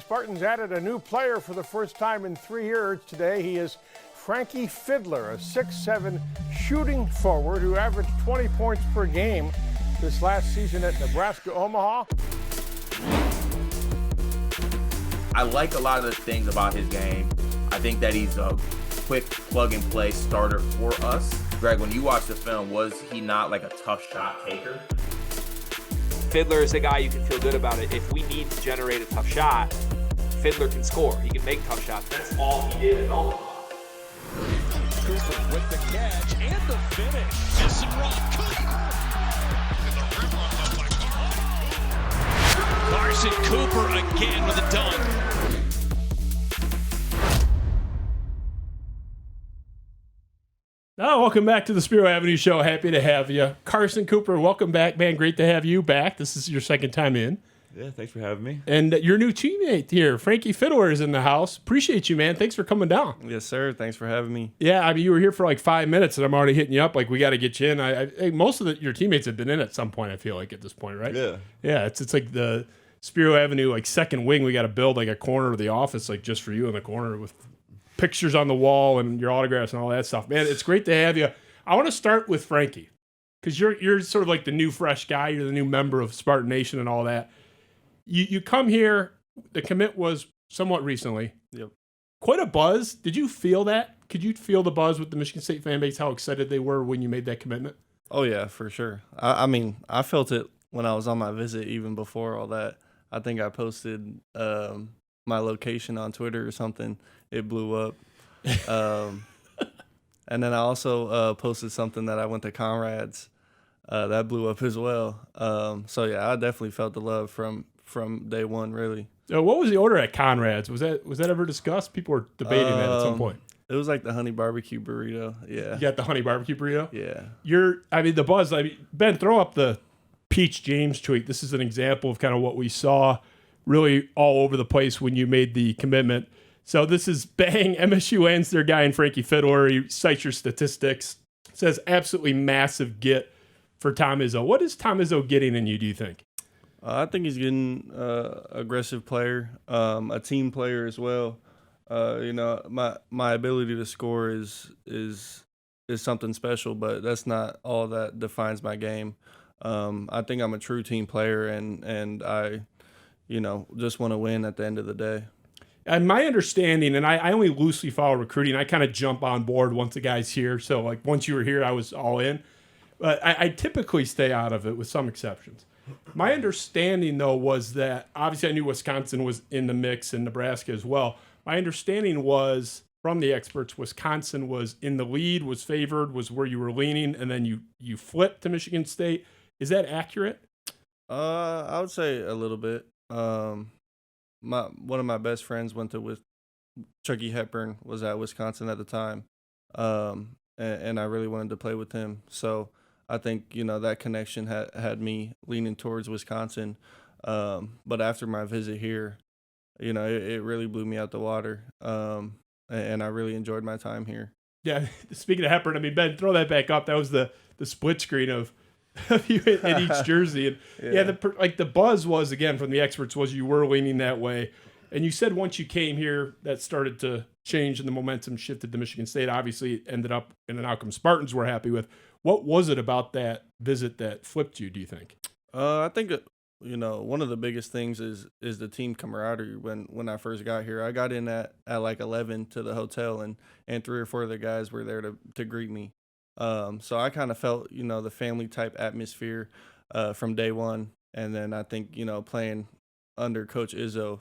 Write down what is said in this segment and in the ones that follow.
Spartans added a new player for the first time in 3 years today. He is Frankie Fidler, a 6'7" shooting forward who averaged 20 points per game this last season at Nebraska-Omaha. I like a lot of the things about his game. I think that he's a quick plug-and-play starter for us. Greg, when you watch the film, was he not like a tough shot taker? Fidler is a guy you can feel good about it. If we need to generate a tough shot, Fidler can score. He can make tough shots. That's all he did at Omaha. Cooper with the catch and the finish. Justin Carson Cooper again with a dunk. Oh, welcome back to the Spiro Avenue Show. Happy to have you. Carson Cooper, welcome back, man. Great to have you back. This is your second time in. Yeah, thanks for having me. And your new teammate here, Frankie Fidler, is in the house. Appreciate you, man. Thanks for coming down. Yes, sir. Thanks for having me. Yeah, I mean, you were here for like 5 minutes, and I'm already hitting you up like, we got to get you in. I most of your teammates have been in at some point, I feel like, at this point, right? Yeah. Yeah, it's like the Spiro Avenue, like, second wing. We got to build like a corner of the office, like, just for you in the corner with pictures on the wall and your autographs and all that stuff. Man, it's great to have you. I want to start with Frankie, because you're sort of like the new fresh guy. You're the new member of Spartan Nation and all that. You come here. The commit was somewhat recently. Yep. Quite a buzz. Did you feel that? Could you feel the buzz with the Michigan State fan base? How excited they were when you made that commitment? Oh yeah, for sure. I mean, I felt it when I was on my visit, even before all that. I think I posted my location on Twitter or something. It blew up. And then I also posted something that I went to Conrad's. That blew up as well. So yeah, I definitely felt the love from day one, really. So what was the order at Conrad's? Was that ever discussed? People were debating that at some point. It was like the honey barbecue burrito. Yeah. You got the honey barbecue burrito? Yeah. The buzz. Ben, throw up the Peach James tweet. This is an example of kind of what we saw really all over the place when you made the commitment. So this is bang. MSU ends their guy in Frankie Fidler. He cites your statistics. Says absolutely massive get for Tom Izzo. What is Tom Izzo getting in you, do you think? I think he's getting aggressive player, a team player as well. My ability to score is something special, but that's not all that defines my game. I think I'm a true team player, and I, just want to win at the end of the day. And my understanding, and I only loosely follow recruiting, I kind of jump on board once the guy's here. So, like, once you were here, I was all in. But I typically stay out of it with some exceptions. My understanding, though, was that, obviously I knew Wisconsin was in the mix and Nebraska as well. My understanding was, from the experts, Wisconsin was in the lead, was favored, was where you were leaning, and then you flipped to Michigan State. Is that accurate? I would say a little bit. One of my best friends went to Chucky Hepburn was at Wisconsin at the time, and I really wanted to play with him. So I think that connection had me leaning towards Wisconsin. But after my visit here, it really blew me out the water, and I really enjoyed my time here. Yeah. Speaking of Hepburn, Ben, throw that back up. That was the split screen of you in each jersey. And the buzz was, again, from the experts, was you were leaning that way. And you said once you came here, that started to change and the momentum shifted to Michigan State. Obviously, it ended up in an outcome Spartans were happy with. What was it about that visit that flipped you, do you think? I think, one of the biggest things is the team camaraderie. When I first got here, I got in at like 11 to the hotel, and 3 or 4 of the guys were there to greet me. So I kind of felt, the family type atmosphere from day one. And then I think, playing under Coach Izzo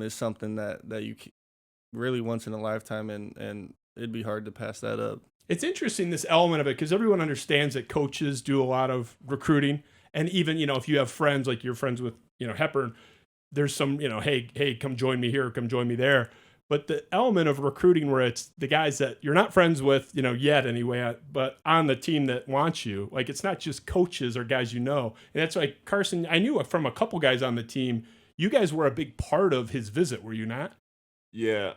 is something that you really once in a lifetime, and it'd be hard to pass that up. It's interesting, this element of it, because everyone understands that coaches do a lot of recruiting. And even, if you have friends, like you're friends with, Hepburn, there's some, hey, come join me here, come join me there. But the element of recruiting where it's the guys that you're not friends with, yet anyway, but on the team that wants you, like, it's not just coaches or guys And that's why, Carson, I knew from a couple guys on the team, you guys were a big part of his visit, were you not? Yeah,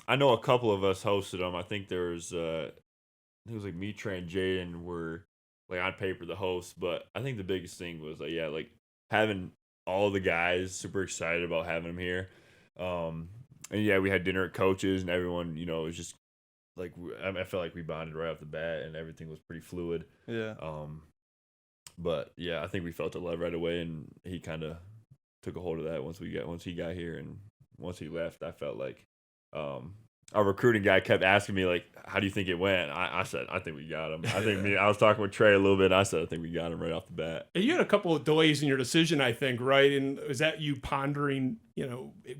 I know a couple of us hosted him. I think there was, it was like me, Trey, and Jaden were, like, on paper the hosts, but I think the biggest thing was, having all the guys super excited about having him here. And yeah, we had dinner at coaches, and everyone, it was just like I felt like we bonded right off the bat, and everything was pretty fluid. Yeah. But yeah, I think we felt the love right away, and he kind of took a hold of that once he got here, and once he left, I felt like our recruiting guy kept asking me, like, how do you think it went? I said, I think we got him. I was talking with Trey a little bit, and I said, I think we got him right off the bat. And you had a couple of delays in your decision, I think, right? And is that you pondering,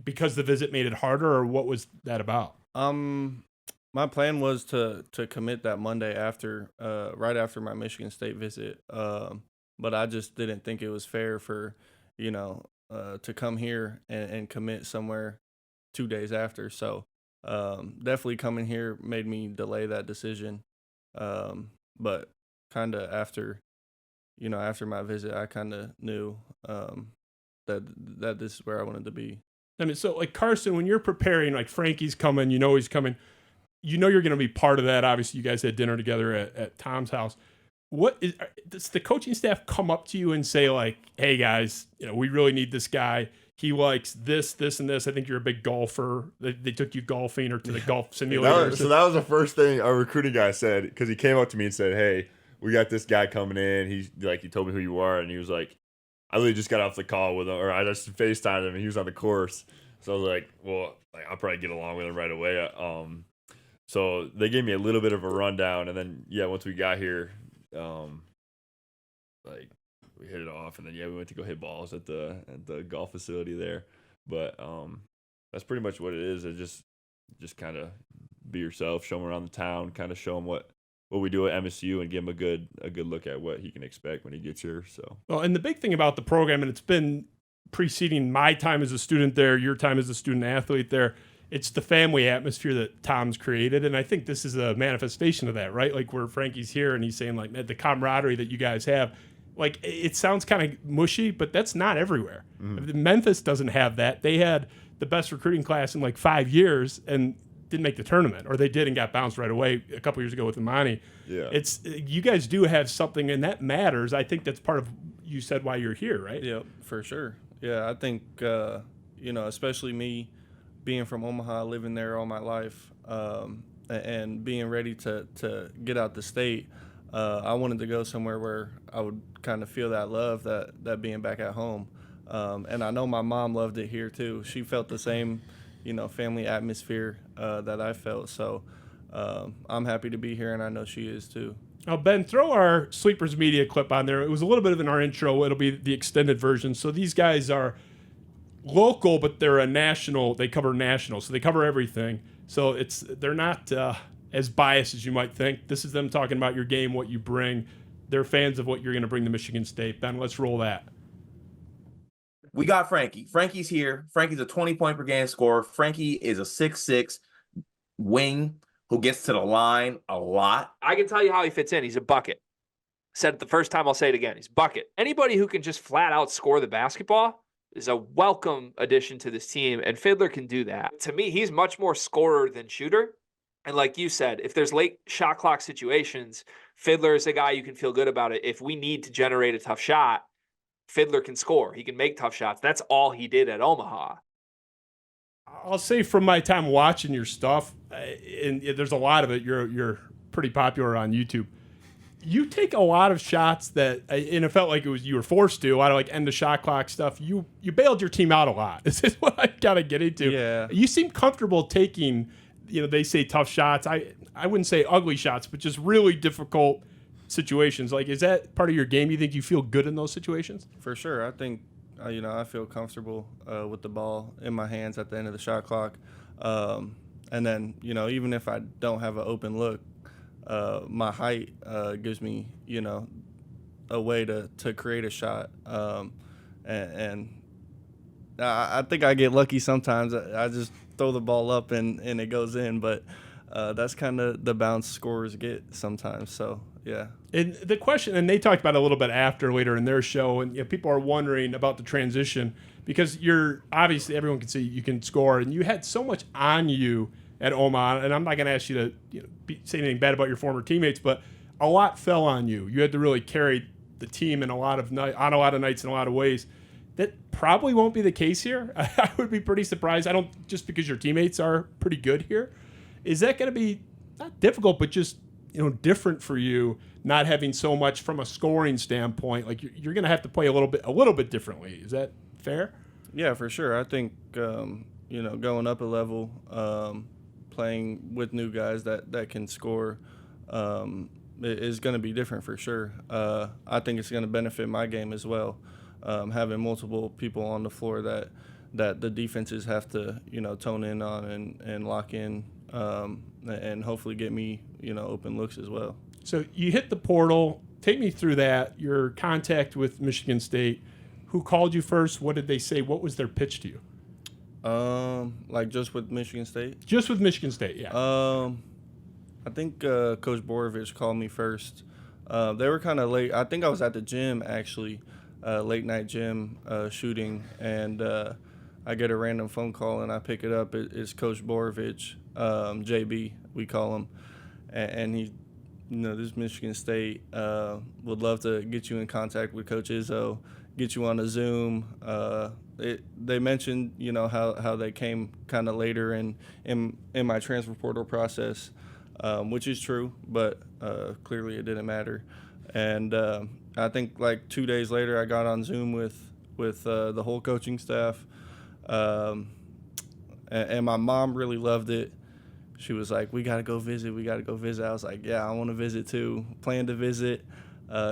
because the visit made it harder, or what was that about? My plan was to commit that Monday after, right after my Michigan State visit. But I just didn't think it was fair for, to come here and commit somewhere 2 days after. So definitely coming here made me delay that decision. But kind of after my visit, I kind of knew that this is where I wanted to be. I mean, so like Carson, when you're preparing, like Frankie's coming, he's coming, you're going to be part of that. Obviously, you guys had dinner together at Tom's house. Does the coaching staff come up to you and say, like, hey guys, we really need this guy. He likes this, this, and this. I think you're a big golfer. They took you golfing or to the golf simulator. So that was the first thing our recruiting guy said, because he came up to me and said, hey, we got this guy coming in. He told me who you are, and he was like, I literally just got off the call with him, or I just FaceTimed him, and he was on the course. So I was like, well, I'll probably get along with him right away. So they gave me a little bit of a rundown, and then once we got here, we hit it off, and then we went to go hit balls at the golf facility there. But that's pretty much what it is. It just kind of be yourself, show him around the town, kind of show him what we do at MSU, and give him a good look at what he can expect when he gets here. So well, and the big thing about the program, and it's been preceding my time as a student there, your time as a student athlete there, it's the family atmosphere that Tom's created, and I think this is a manifestation of that, right? Like where Frankie's here and he's saying, like, man, the camaraderie that you guys have, like, it sounds kind of mushy, but that's not everywhere. Mm-hmm. Memphis doesn't have that. They had the best recruiting class in like 5 years and didn't make the tournament, or they did and got bounced right away a couple years ago with Imani. Yeah, you guys do have something, and that matters. I think that's part of, you said, why you're here, right? Yeah, for sure. Yeah, I think especially me being from Omaha, living there all my life, and being ready to get out the state. I wanted to go somewhere where I would kind of feel that love, that being back at home. And I know my mom loved it here too. She felt the same, family atmosphere that I felt. So I'm happy to be here, and I know she is too. Now, Ben, throw our Sleepers Media clip on there. It was a little bit of in our intro. It'll be the extended version. So these guys are local, but they're a national. They cover national, so they cover everything. So they're not as biased as you might think. This is them talking about your game, what you bring. They're fans of what you're going to bring to Michigan State. Ben, let's roll that. We got Frankie. Frankie's here. Frankie's a 20-point per game scorer. Frankie is a 6'6" wing who gets to the line a lot. I can tell you how he fits in. He's a bucket. Said it the first time, I'll say it again. He's bucket. Anybody who can just flat out score the basketball is a welcome addition to this team, and Fidler can do that. To me, he's much more scorer than shooter. And like you said, if there's late shot clock situations, Fidler is a guy you can feel good about it. If we need to generate a tough shot, Fidler can score. He can make tough shots. That's all he did at Omaha. I'll say from my time watching your stuff, and there's a lot of it, you're pretty popular on YouTube. You take a lot of shots that, and it felt like it was you were forced to, a lot of like end of shot clock stuff. You bailed your team out a lot. This is what I gotta get into. Yeah. You seem comfortable taking, they say tough shots. I wouldn't say ugly shots, but just really difficult situations. Like, is that part of your game? You think you feel good in those situations? For sure. I think, I feel comfortable with the ball in my hands at the end of the shot clock. And then, even if I don't have an open look, my height gives me, a way to create a shot. And I think I get lucky sometimes. I just throw the ball up and it goes in. But that's kind of the bounce scorers get sometimes. So, yeah. And the question, and they talked about it a little bit later in their show, and people are wondering about the transition because you're obviously, everyone can see you can score, and you had so much on you at Omaha, and I'm not going to ask you to say anything bad about your former teammates, but a lot fell on you. You had to really carry the team on a lot of nights in a lot of ways. That probably won't be the case here. I would be pretty surprised. I don't, just because your teammates are pretty good here. Is that going to be not difficult, but just, different for you, not having so much from a scoring standpoint? Like you're going to have to play a little bit differently. Is that fair? Yeah, for sure. I think going up a level, playing with new guys that can score, is going to be different for sure. I think it's going to benefit my game as well, having multiple people on the floor that the defenses have to tone in on and lock in, and hopefully get me open looks as well. So you hit the portal. Take me through that. Your contact with Michigan State. Who called you first? What did they say? What was their pitch to you? Like just with Michigan State? Just with Michigan State, yeah. I think Coach Borovich called me first. They were kind of late. I think I was at the gym, actually, late night gym shooting, and I get a random phone call, and I pick it up. It's Coach Borovich, JB, we call him, and he, this Michigan State would love to get you in contact with Coach Izzo, get you on a Zoom. They mentioned, how they came kind of later in my transfer portal process, which is true, but clearly it didn't matter. And I think like 2 days later, I got on Zoom with the whole coaching staff, and my mom really loved it. She was like, we got to go visit. I was like, yeah, I want to visit too. Planned to visit,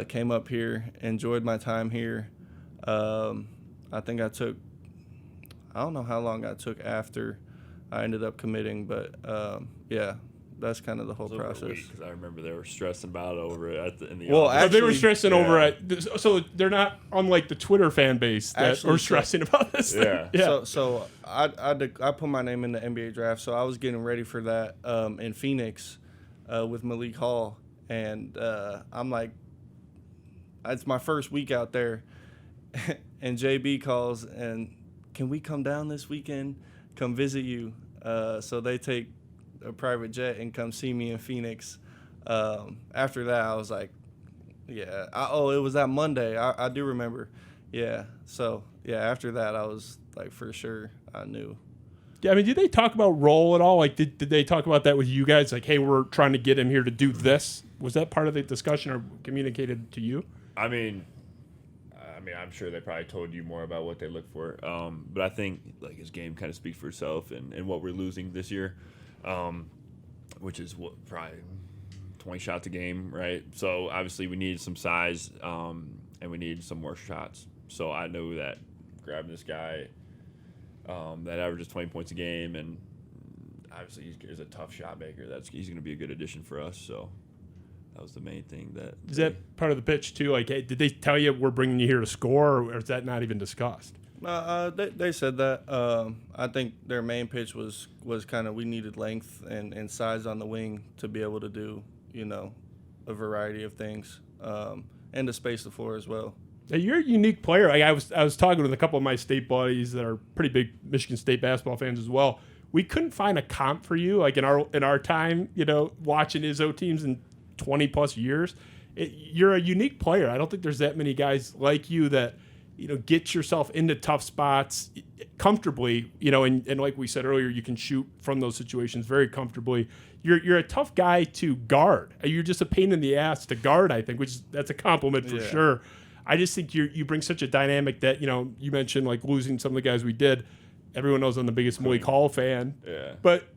came up here, enjoyed my time here. I think I don't know how long I took after I ended up committing, but yeah, that's kind of the whole process. Because I remember they were stressing about over it in the well, office. actually, they were stressing over it. So they're not unlike the Twitter fan base that are stressing about this thing. Yeah. So I put my name in the NBA draft, so I was getting ready for that in Phoenix with Malik Hall, and I'm like, it's my first week out there, and JB calls, and can we come down this weekend, come visit you? So they take a private jet and come see me in Phoenix. After that, I was like, yeah. It was that Monday. I do remember. Yeah. So, yeah, after that, I was like, for sure, I knew. Yeah, I mean, did they talk about role at all? Like, did they talk about that with you guys? Like, hey, we're trying to get him here to do this. Was that part of the discussion or communicated to you? I mean, I'm sure they probably told you more about what they look for. But I think like his game kind of speaks for itself, and what we're losing this year, which is probably 20 shots a game, right? So obviously we needed some size, and we needed some more shots. So I know that grabbing this guy that averages 20 points a game, and obviously he's a tough shot maker. He's going to be a good addition for us. So that was the main thing. Is that part of the pitch too? Like, hey, did they tell you we're bringing you here to score, or is that not even discussed? They said that. I think their main pitch was kind of we needed length and size on the wing to be able to do, a variety of things, and to space the floor as well. Now, you're a unique player. Like, I was talking with a couple of my state buddies that are pretty big Michigan State basketball fans as well. We couldn't find a comp for you, like in our time, watching Izzo teams in 20 plus years. You're a unique player. I don't think there's that many guys like you that get yourself into tough spots comfortably, and like we said earlier, you can shoot from those situations very comfortably. You're a tough guy to guard. You're just a pain in the ass to guard, I think, that's a compliment for sure. I just think you bring such a dynamic that, you mentioned like losing some of the guys we did. Everyone knows I'm the biggest Malik Hall fan. Yeah. But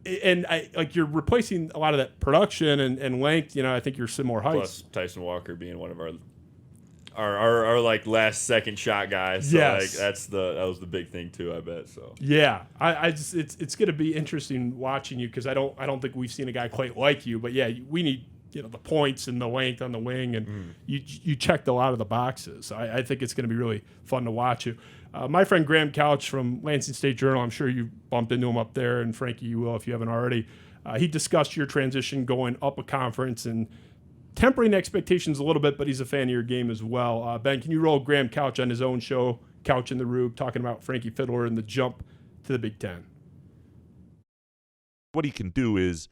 you're replacing a lot of that production and length. I think you're similar heights. Plus Tyson Walker being one of our like last second shot guys. So yes. Like that was the big thing too, I bet. So yeah, I just it's gonna be interesting watching you because I don't think we've seen a guy quite like you. But yeah, we need the points and the length on the wing, and you checked a lot of the boxes. I think it's gonna be really fun to watch you. My friend Graham Couch from Lansing State Journal, I'm sure you bumped into him up there, and Frankie, you will if you haven't already. He discussed your transition going up a conference and tempering expectations a little bit, but he's a fan of your game as well. Ben, can you roll Graham Couch on his own show, Couch in the Rube, talking about Frankie Fidler and the jump to the Big Ten? What he can do is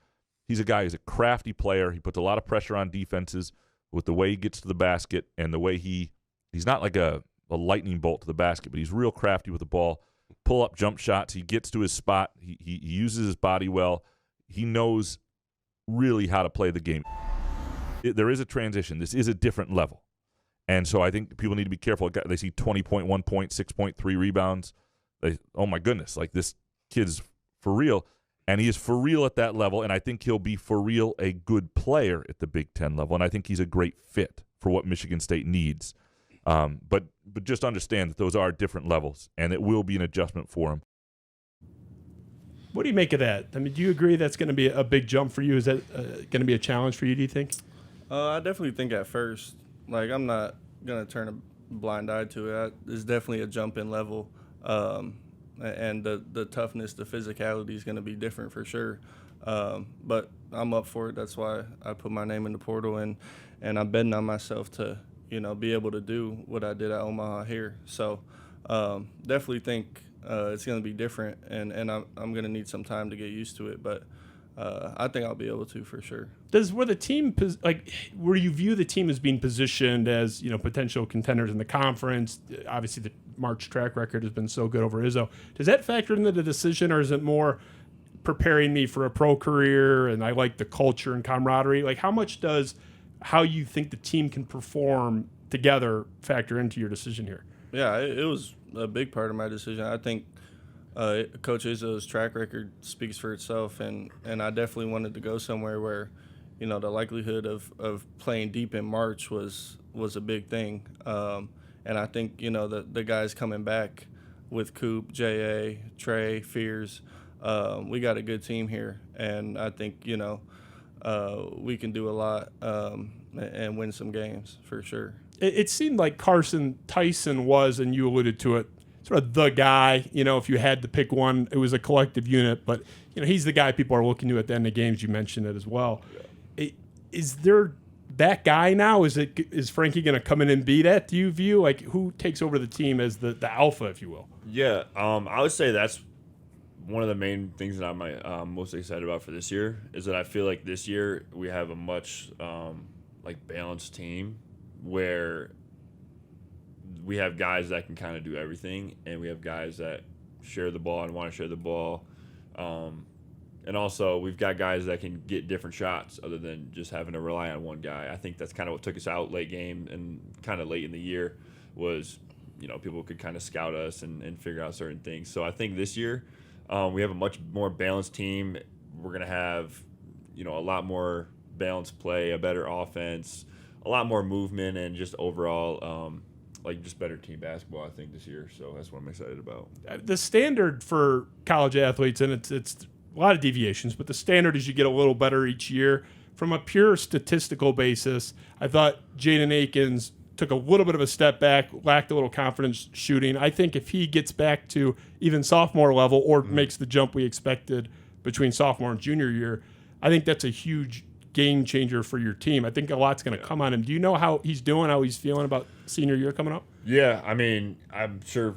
he's a crafty player. He puts a lot of pressure on defenses with the way he gets to the basket and the way he's not like a a lightning bolt to the basket, but he's real crafty with the ball. Pull up jump shots. He gets to his spot. He uses his body well. He knows really how to play the game. There is a transition. This is a different level. And so I think people need to be careful. They see 20.1 points, 6.3 rebounds. Oh my goodness, like this kid's for real. And he is for real at that level, and I think he'll be for real a good player at the Big Ten level, and I think he's a great fit for what Michigan State needs. But just understand that those are different levels, and it will be an adjustment for him. What do you make of that? I mean, do you agree that's going to be a big jump for you? Is that going to be a challenge for you, do you think? I definitely think at first. Like, I'm not going to turn a blind eye to it. It's definitely a jump in level. And the toughness, the physicality is going to be different for sure. But I'm up for it. That's why I put my name in the portal, and I'm betting on myself to, be able to do what I did at Omaha here. So definitely think it's going to be different, and I'm going to need some time to get used to it. But I think I'll be able to for sure. Where you view the team as being positioned as potential contenders in the conference? Obviously, the March track record has been so good over Izzo. Does that factor into the decision, or is it more preparing me for a pro career and I like the culture and camaraderie? Like, how much does how you think the team can perform together factor into your decision here? Yeah, it was a big part of my decision. I think Coach Izzo's track record speaks for itself, and I definitely wanted to go somewhere where, the likelihood of playing deep in March was a big thing. And I think, the guys coming back with Coop, J.A., Trey, Fears, we got a good team here, and I think, we can do a lot and win some games for sure. It seemed like Carson Tyson was, and you alluded to it, sort of the guy. If you had to pick one, it was a collective unit, but he's the guy people are looking to at the end of games. You mentioned it as well. Yeah. Is there that guy now? Is Frankie going to come in and be that? Do you view who takes over the team as the alpha, if you will? Yeah, I would say that's one of the main things that I'm most excited about for this year is that I feel like this year we have a much balanced team where we have guys that can kind of do everything, and we have guys that share the ball and want to share the ball. And also we've got guys that can get different shots other than just having to rely on one guy. I think that's kind of what took us out late game and kind of late in the year was, people could kind of scout us and figure out certain things. So I think this year we have a much more balanced team. We're going to have, a lot more balanced play, a better offense, a lot more movement, and just overall just better team basketball, I think, this year. So that's what I'm excited about. The standard for college athletes, and it's a lot of deviations, but the standard is you get a little better each year. From a pure statistical basis, I thought Jaden Akins took a little bit of a step back, lacked a little confidence shooting. I think if he gets back to even sophomore level or makes the jump we expected between sophomore and junior year, I think that's a huge game changer for your team. I think a lot's going to come on him. Do you know how he's doing, how he's feeling about senior year coming up? Yeah, I mean, I'm sure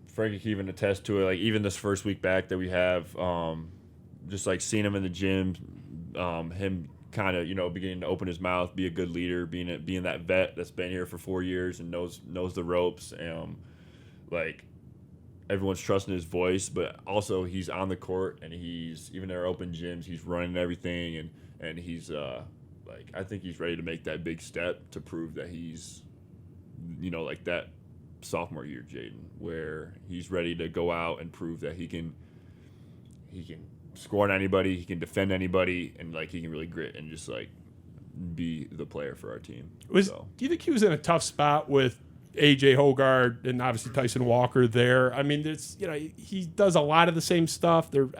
Frankie can even attest to it. Even this first week back that we have, just seeing him in the gym, him kind of, beginning to open his mouth, be a good leader, being that vet that's been here for 4 years and knows the ropes. Everyone's trusting his voice, but also he's on the court and he's, even in our open gyms, he's running everything and he's I think he's ready to make that big step to prove that he's, that sophomore year Jaden, where he's ready to go out and prove that he can score on anybody, he can defend anybody, and he can really grit and just be the player for our team. Do you think he was in a tough spot with AJ Hoggard and obviously Tyson Walker there? I mean, it's he does a lot of the same stuff. They're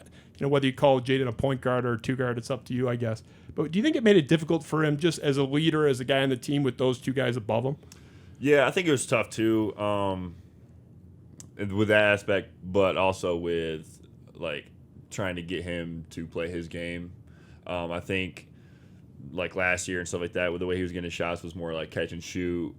whether you call Jaden a point guard or a two guard, it's up to you, I guess. But do you think it made it difficult for him just as a leader, as a guy on the team with those two guys above him? Yeah, I think it was tough too, with that aspect, but also with trying to get him to play his game. I think last year and stuff like that, with the way he was getting his shots was more catch and shoot,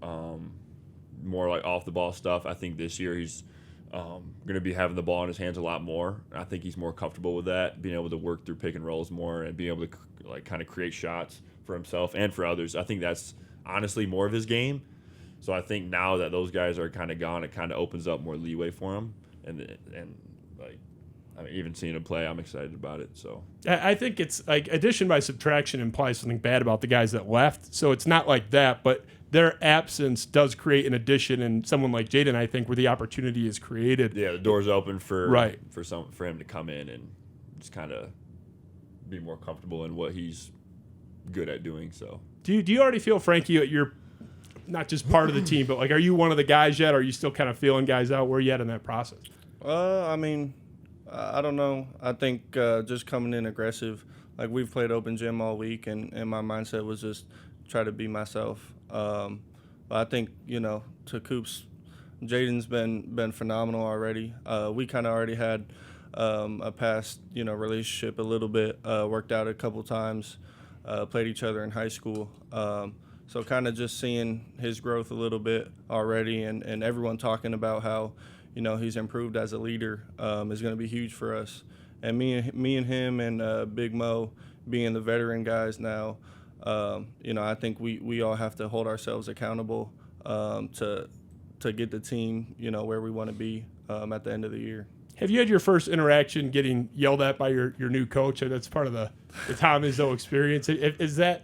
more off the ball stuff. I think this year he's going to be having the ball in his hands a lot more. I think he's more comfortable with that, being able to work through pick and rolls more and being able to kind of create shots for himself and for others. I think that's honestly more of his game. So I think now that those guys are kind of gone, it kind of opens up more leeway for them. And like, I mean, even seeing him play, I'm excited about it. So I think it's like addition by subtraction implies something bad about the guys that left. So it's not like that, but their absence does create an addition, and someone like Jaden, I think, where the opportunity is created. yeah, the door's open for Right. for him to come in and just kind of be more comfortable in what he's good at doing. So Do you already feel, Frankie, you're not just part of the team, but like, are you one of the guys yet? Or are you still kind of feeling guys out? Where are you at in that process? I mean, I don't know. I think just coming in aggressive. Like, we've played open gym all week, and my mindset was just try to be myself. But I think, to Coop's, Jaden's been phenomenal already. We kind of already had a past, relationship a little bit, worked out a couple times, played each other in high school. So kind of just seeing his growth a little bit already, and everyone talking about how, he's improved as a leader is going to be huge for us. And me and him and Big Mo being the veteran guys now, I think we all have to hold ourselves accountable to get the team, where we want to be at the end of the year. Have you had your first interaction getting yelled at by your new coach? That's part of the Tom Izzo experience. Has that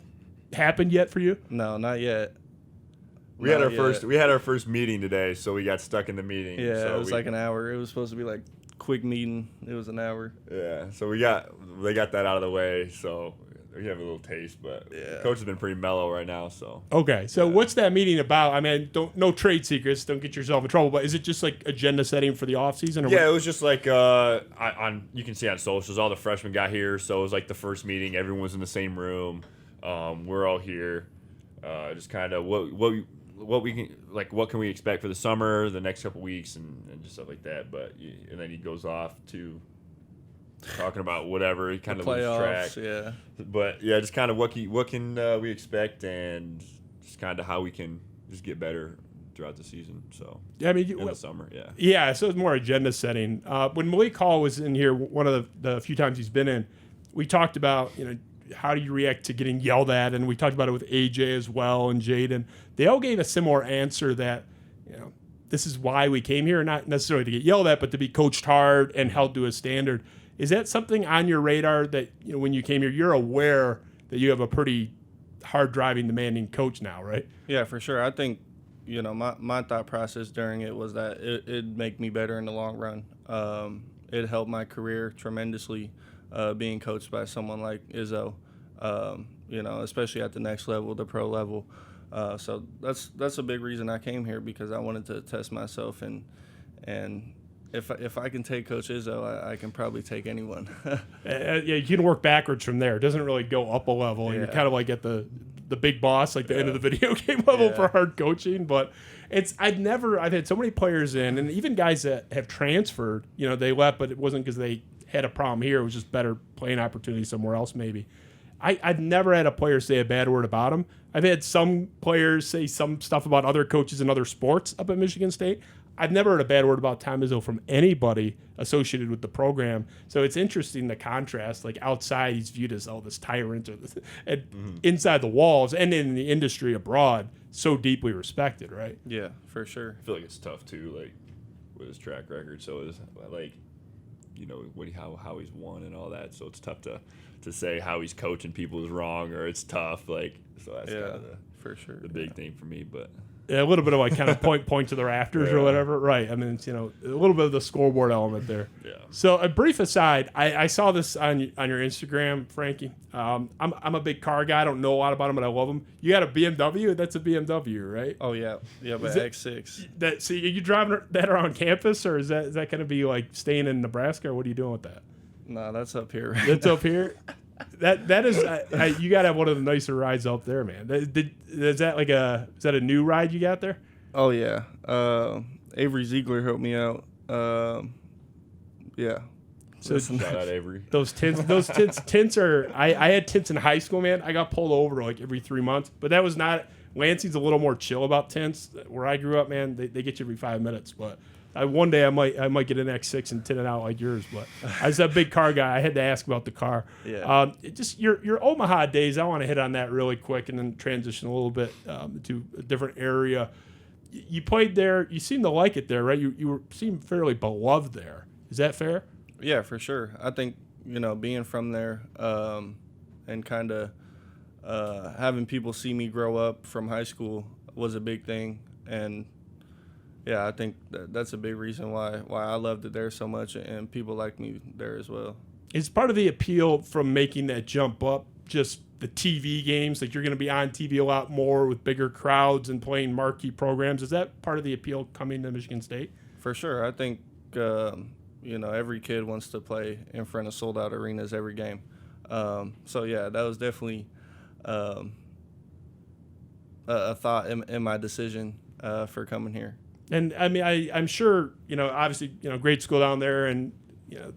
happened yet for you? No, not yet. we had our first meeting today, so we got stuck in the meeting. Yeah, so it was like an hour. It was supposed to be like quick meeting. It was an hour. Yeah, so they got that out of the way, so we have a little taste, but the coach has been pretty mellow right now. So okay, so what's that meeting about? I mean, no trade secrets, don't get yourself in trouble, but is it just like agenda setting for the offseason? Yeah, it was just like on you can see on socials, all the freshmen got here, so it was like the first meeting. Everyone was in the same room. We're all here. Just kind of what we can, like, what can we expect for the summer, the next couple weeks, and just stuff like that. But and then he goes off to talking about whatever. He kind of loses track. Yeah. But yeah, just kind of what can we expect, and just kind of how we can just get better throughout the season. So I mean, in the summer, yeah. Yeah, so it's more agenda setting. When Malik Hall was in here, one of the few times he's been in, we talked about, how do you react to getting yelled at? And we talked about it with AJ as well and Jaden. They all gave a similar answer that, this is why we came here, not necessarily to get yelled at, but to be coached hard and held to a standard. Is that something on your radar that, when you came here, you're aware that you have a pretty hard-driving, demanding coach now, right? Yeah, for sure. I think, my thought process during it was that it'd make me better in the long run. It helped my career tremendously, being coached by someone like Izzo, especially at the next level, the pro level. So that's a big reason I came here, because I wanted to test myself, and if I can take Coach Izzo, I can probably take anyone. Yeah, you can work backwards from there. It doesn't really go up a level. Yeah. You're kind of like at the big boss, like the end of the video game level for hard coaching. But I've had so many players in, and even guys that have transferred, they left, but it wasn't because they had a problem here. It was just better playing opportunity somewhere else maybe. I've never had a player say a bad word about him. I've had some players say some stuff about other coaches in other sports up at Michigan State. I've never heard a bad word about Tom Izzo from anybody associated with the program. So it's interesting, the contrast. Like, outside, he's viewed as this tyrant, and inside the walls and in the industry abroad, so deeply respected, right? Yeah, for sure. I feel like it's tough too, like with his track record. So it's like, how he's won and all that. So it's tough to say how he's coaching people is wrong, or it's tough. Like, so that's kind of for sure the big thing for me. But Yeah, a little bit of like kind of point to the rafters or whatever, right? I mean, it's, a little bit of the scoreboard element there. Yeah. So a brief aside, I saw this on your Instagram, Frankie. I'm a big car guy. I don't know a lot about them, but I love them. You got a BMW? That's a BMW, right? Oh yeah, but X6. So are you driving that around campus, or is that going to be like staying in Nebraska, or what are you doing with that? No, that's up here. Right That's now. up here. That is you got to have one of the nicer rides up there, man. Is that a new ride you got there? Oh yeah, Avery Ziegler helped me out. Yeah. So shout out Avery. Those tints are. I had tints in high school, man. I got pulled over like every 3 months, but that was not. Lansing's a little more chill about tints. Where I grew up, man, they get you every 5 minutes. But one day I might get an X6 and tint it out like yours. But I was a big car guy. I had to ask about the car. Yeah. Just your Omaha days. I want to hit on that really quick and then transition a little bit to a different area. you played there. You seem to like it there, right? You seem fairly beloved there. Is that fair? Yeah, for sure. I think, being from there and kind of having people see me grow up from high school was a big thing. And, yeah, I think that's a big reason why I loved it there so much, and people like me there as well. Is part of the appeal from making that jump up just the TV games? Like, you're going to be on TV a lot more with bigger crowds and playing marquee programs. Is that part of the appeal coming to Michigan State? For sure. I think, every kid wants to play in front of sold-out arenas every game. So, yeah, that was definitely a thought in my decision for coming here. And, I mean, I'm sure, obviously, great school down there, and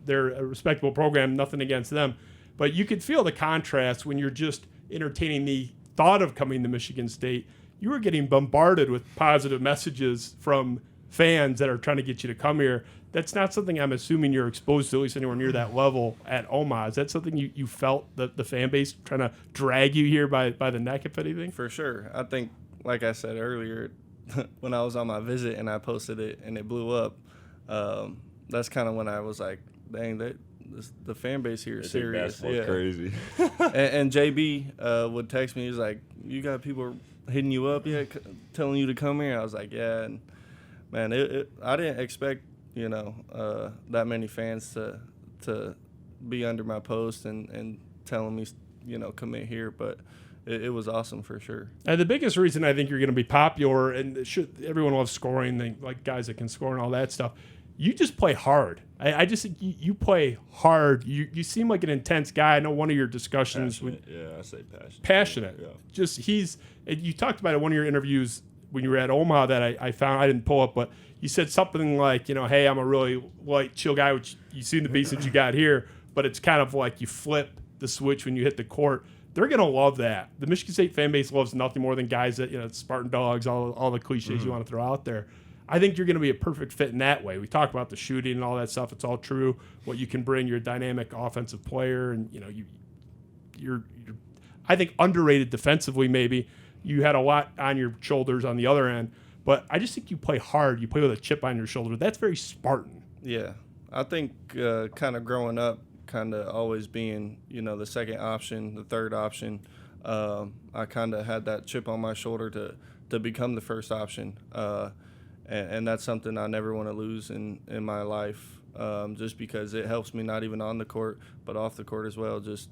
they're a respectable program, nothing against them. But you could feel the contrast when you're just entertaining the thought of coming to Michigan State. You were getting bombarded with positive messages from fans that are trying to get you to come here. That's not something I'm assuming you're exposed to, at least anywhere near that level at Omaha. Is that something you felt, the fan base trying to drag you here by the neck, if anything? For sure. I think, like I said earlier, when I was on my visit and I posted it and it blew up, that's kind of when I was like, dang, the fan base here is serious. Yeah, crazy. and JB would text me. He's like, "You got people hitting you up yet, telling you to come here?" I was like, "Yeah." And man, I didn't expect that many fans to be under my post and telling me commit here, but it was awesome for sure. And the biggest reason I think you're going to be popular, and everyone loves scoring, like guys that can score and all that stuff. You just play hard. I just think you play hard. You seem like an intense guy. I know one of your discussions. I say passionate. Passionate. Yeah. Just you talked about it in one of your interviews when you were at Omaha that I found. I didn't pull up, but you said something like, hey, I'm a really light, chill guy, which you seem to be since you got here, but it's kind of like you flip the switch when you hit the court. They're going to love that. The Michigan State fan base loves nothing more than guys that, Spartan dogs, all the cliches you want to throw out there. I think you're going to be a perfect fit in that way. We talk about the shooting and all that stuff. It's all true. What you can bring, you're a dynamic offensive player, and you're I think underrated defensively. Maybe you had a lot on your shoulders on the other end, but I just think you play hard. You play with a chip on your shoulder. That's very Spartan. Yeah, I think kind of growing up, kind of always being the second option, the third option. I kind of had that chip on my shoulder to become the first option. And that's something I never want to lose in my life, just because it helps me not even on the court, but off the court as well, just,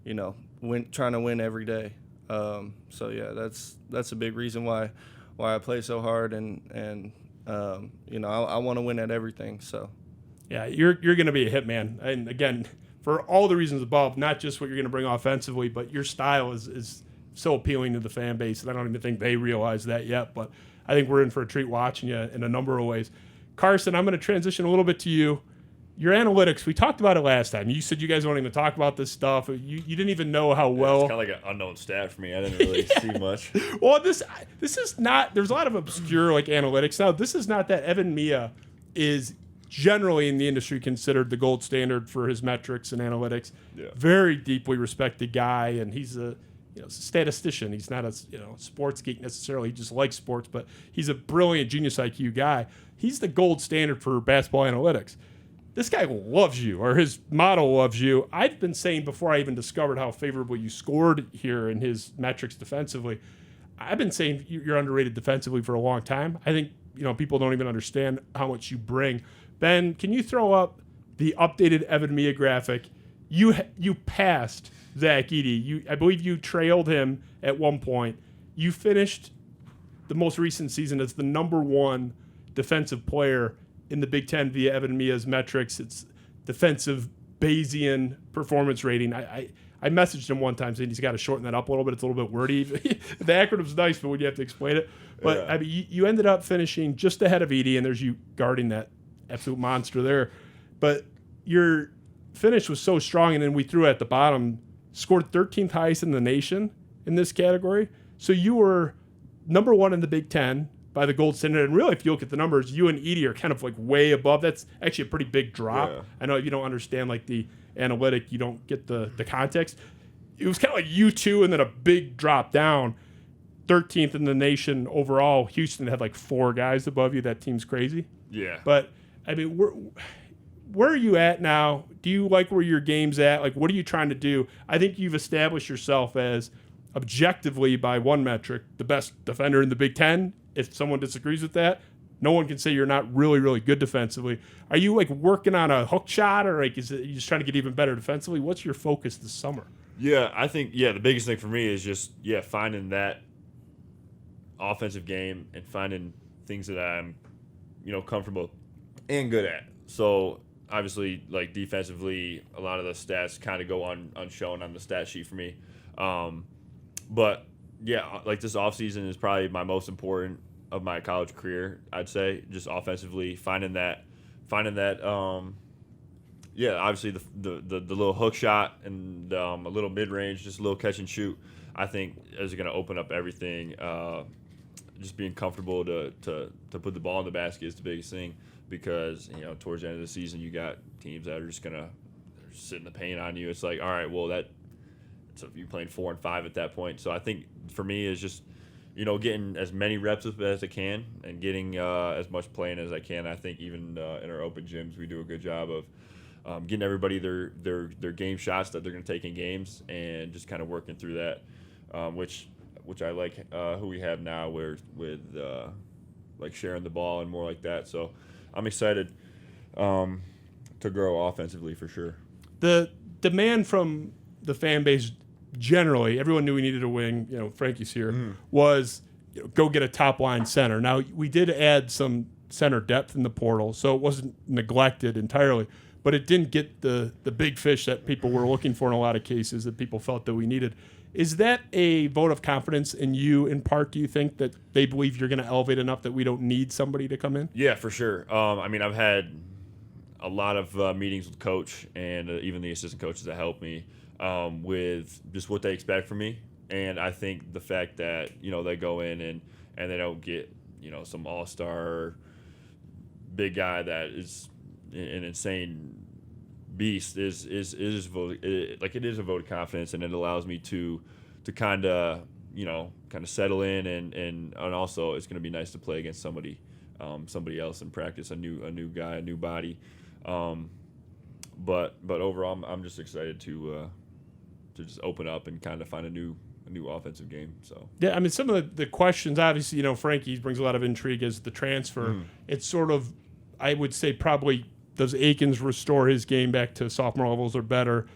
trying to win every day. So, yeah, that's a big reason why I play so hard, and I want to win at everything. So, yeah, you're going to be a hit man. And, again, for all the reasons above, not just what you're going to bring offensively, but your style is so appealing to the fan base, and I don't even think they realize that yet, but I think we're in for a treat watching you in a number of ways. Carson, I'm going to transition a little bit to you. Your analytics, we talked about it last time. You said you guys don't even talk about this stuff. You didn't even know how well. It's kind of like an unknown stat for me. I didn't really see much. Well, this is not. There's a lot of obscure analytics. Now, this is not that. Evan Mia is generally in the industry considered the gold standard for his metrics and analytics. Yeah. Very deeply respected guy, and he's a statistician. He's not a sports geek necessarily. He just likes sports, but he's a brilliant genius IQ guy. He's the gold standard for basketball analytics. This guy loves you, or his model loves you. I've been saying before I even discovered how favorably you scored here in his metrics defensively, I've been saying you're underrated defensively for a long time. I think people don't even understand how much you bring. Ben, can you throw up the updated Evan Mia graphic? You passed Zach Edey. I believe you trailed him at one point. You finished the most recent season as the number one defensive player in the Big Ten via Evan Mia's metrics. It's defensive Bayesian performance rating. I messaged him one time saying he's got to shorten that up a little bit. It's a little bit wordy. The acronym's nice, but when you have to explain it. But yeah. I mean, you ended up finishing just ahead of Edey, and there's you guarding that absolute monster there. But your finish was so strong, and then we threw at the bottom, scored 13th highest in the nation in this category. So you were number one in the Big Ten by the gold standard. And really, if you look at the numbers, you and Edey are kind of like way above. That's actually a pretty big drop. Yeah. I know if you don't understand like the analytic, you don't get the context. It was kind of like you two and then a big drop down. 13th in the nation overall. Houston had like 4 guys above you. That team's crazy. Yeah. But I mean, where are you at now? Do you like where your game's at? Like, what are you trying to do? I think you've established yourself as objectively, by one metric, the best defender in the Big Ten. If someone disagrees with that, no one can say you're not really, really good defensively. Are you like working on a hook shot, or like is it you just trying to get even better defensively? What's your focus this summer? Yeah, I think the biggest thing for me is just finding that offensive game and finding things that I'm comfortable and good at. So obviously, like defensively, a lot of the stats kind of go unshown on the stat sheet for me. But yeah, like this offseason is probably my most important of my college career, I'd say. Just offensively, finding that obviously the little hook shot and a little mid-range, just a little catch and shoot, I think is going to open up everything. Just being comfortable to put the ball in the basket is the biggest thing, because towards the end of the season you got teams that are just going to sit in the paint on you. It's like, all right, well, so if you're playing 4 and 5 at that point. So I think for me is just getting as many reps as I can and getting as much playing as I can. I think even in our open gyms we do a good job of getting everybody their game shots that they're going to take in games, and just kind of working through that, which I like who we have now with like sharing the ball and more like that. So I'm excited to grow offensively for sure. The demand from the fan base generally, everyone knew we needed a wing. Frankie's here, was go get a top line center. Now we did add some center depth in the portal, so it wasn't neglected entirely, but it didn't get the big fish that people were looking for in a lot of cases that people felt that we needed. Is that a vote of confidence in you in part? Do you think that they believe you're going to elevate enough that we don't need somebody to come in? Yeah, for sure. I mean, I've had a lot of meetings with coach and even the assistant coaches that help me with just what they expect from me. And I think the fact that, they go in and they don't get, some all-star big guy that is an insane beast is a vote of confidence, and it allows me to kind of settle in, and also it's going to be nice to play against somebody else in practice, a new guy, a new body. But overall, I'm just excited to just open up and kind of find a new offensive game. So yeah, I mean, some of the questions, obviously, Frankie brings a lot of intrigue as the transfer. It's sort of, I would say, probably, does Akins restore his game back to sophomore levels or better?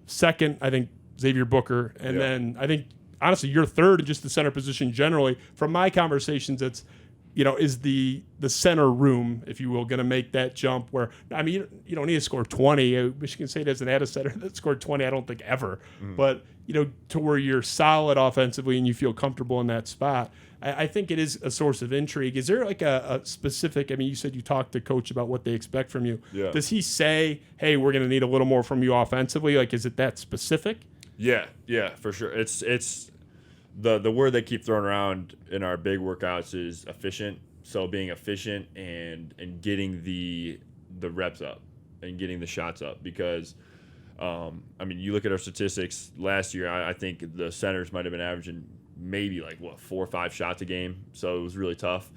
Second, I think Xavier Booker, and then I think honestly you're third in just the center position generally. From my conversations, it's is the center room, if you will, going to make that jump where, I mean, you don't need to score 20. Michigan State hasn't had a center that scored 20, I don't think, ever. But, to where you're solid offensively and you feel comfortable in that spot, I think it is a source of intrigue. Is there like a specific, I mean, you said you talked to coach about what they expect from you. Yeah. Does he say, hey, we're going to need a little more from you offensively? Like, is it that specific? Yeah, for sure. It's the word they keep throwing around in our big workouts is efficient. So being efficient and getting the reps up and getting the shots up, because I mean, you look at our statistics last year, I think the centers might have been averaging maybe 4 or 5 shots a game. So it was really tough.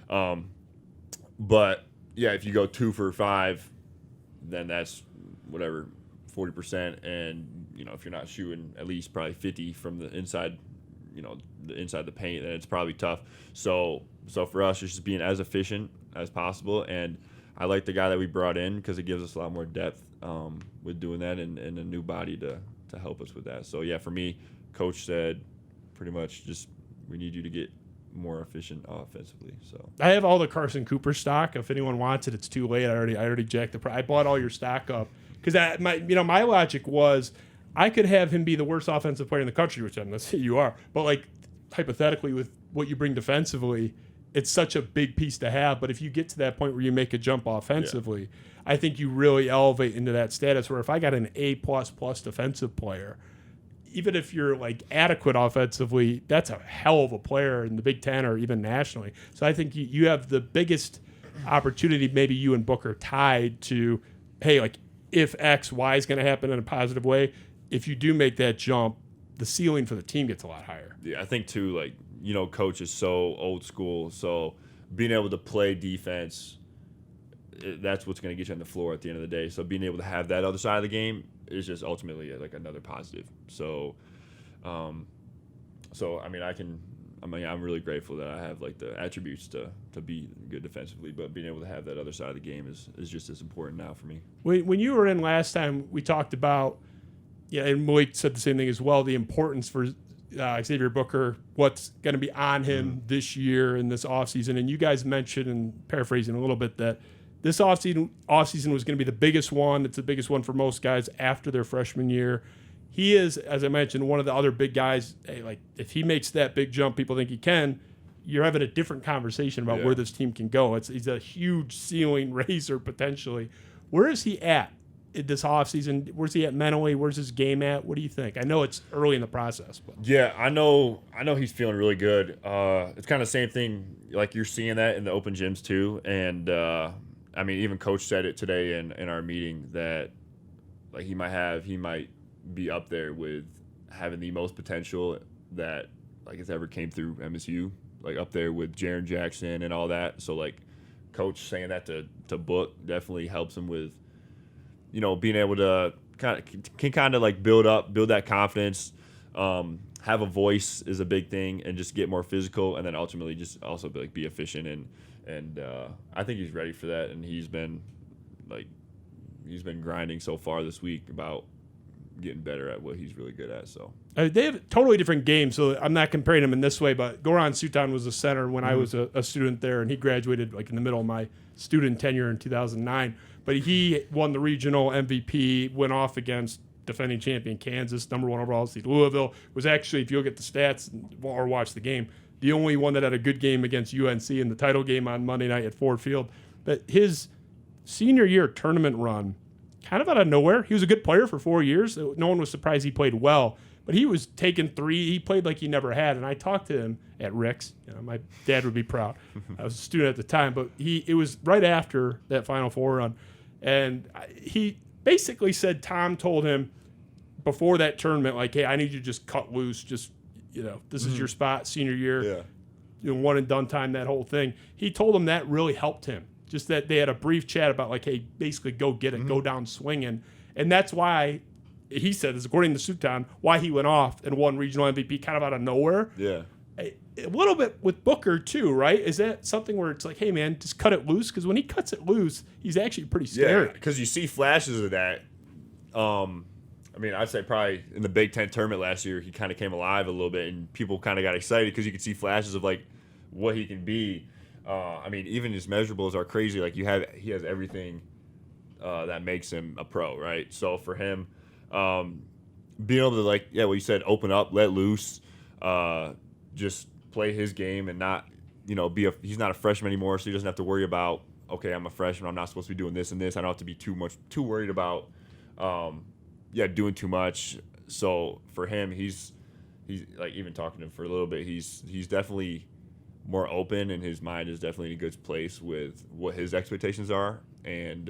But yeah, if you go 2 for 5, then that's whatever, 40%. And, if you're not shooting at least probably 50 from the inside, inside the paint, then it's probably tough. So for us, it's just being as efficient as possible. And I like the guy that we brought in because it gives us a lot more depth with doing that, and a new body to help us with that. So yeah, for me, coach said pretty much just we need you to get more efficient offensively. So I have all the Carson Cooper stock. If anyone wants it, it's too late. I already jacked the price. I bought all your stock up because my logic was I could have him be the worst offensive player in the country, which I'm not saying you are, but hypothetically with what you bring defensively, it's such a big piece to have. But if you get to that point where you make a jump offensively, I think you really elevate into that status where if I got an A++ defensive player, even if you're adequate offensively, that's a hell of a player in the Big Ten or even nationally. So I think you have the biggest opportunity, maybe you and Booker tied to, hey, if X, Y is going to happen in a positive way, if you do make that jump, the ceiling for the team gets a lot higher. Yeah, I think too, coach is so old school. So being able to play defense, that's what's going to get you on the floor at the end of the day. So being able to have that other side of the game is just ultimately like another positive. So, I'm really grateful that I have like the attributes to be good defensively, but being able to have that other side of the game is just as important now for me. When you were in last time, we talked about, and Malik said the same thing as well, the importance for Xavier Booker, what's going to be on him this year in this offseason. And you guys mentioned, and paraphrasing a little bit, that this offseason was going to be the biggest one. It's the biggest one for most guys after their freshman year. He is, as I mentioned, one of the other big guys. Hey, like if he makes that big jump, people think he can. You're having a different conversation about where this team can go. He's a huge ceiling raiser potentially. Where is he at in this offseason? Where's he at mentally? Where's his game at? What do you think? I know it's early in the process, but yeah, I know he's feeling really good. It's kind of the same thing. Like you're seeing that in the open gyms too, and even Coach said it today in our meeting that like he might be up there with having the most potential that like has ever came through MSU, like up there with Jaren Jackson and all that. So like Coach saying that to Book definitely helps him with, being able to kind of like build that confidence, have a voice is a big thing, and just get more physical, and then ultimately just also be efficient and I think he's ready for that, and he's been grinding so far this week about getting better at what he's really good at. So they have totally different games, so I'm not comparing them in this way, but Goran Sutan was a center when I was a student there, and he graduated like in the middle of my student tenure in 2009. But he won the regional MVP, went off against defending champion Kansas, #1 overall seed Louisville. Was actually, if you look at the stats or watch the game, the only one that had a good game against UNC in the title game on Monday night at Ford Field. But his senior year tournament run, kind of out of nowhere. He was a good player for 4 years. No one was surprised he played well, but he was taking three. He played like he never had. And I talked to him at Rick's. My dad would be proud. I was a student at the time, but it was right after that Final Four run. And he basically said Tom told him before that tournament, like, hey, I need you to just cut loose. Just, this is your spot, senior year. Yeah. One and done time, that whole thing. He told him that really helped him. Just that they had a brief chat about like, hey, basically go get it, go down swinging. And that's why he said, is according to Sutan, why he went off and won regional MVP kind of out of nowhere. Yeah. A little bit with Booker too, right? Is that something where it's like, hey man, just cut it loose? Because when he cuts it loose, he's actually pretty scary. Yeah, because you see flashes of that. I'd say probably in the Big Ten tournament last year, he kind of came alive a little bit, and people kind of got excited because you could see flashes of like what he can be. Even his measurables are crazy. Like he has everything that makes him a pro, right? So for him, being able to what you said, open up, let loose, just play his game and not, he's not a freshman anymore, so he doesn't have to worry about, okay, I'm a freshman, I'm not supposed to be doing this and this. I don't have to be too worried about, doing too much. So for him, he's like, even talking to him for a little bit, he's definitely more open, and his mind is definitely in a good place with what his expectations are and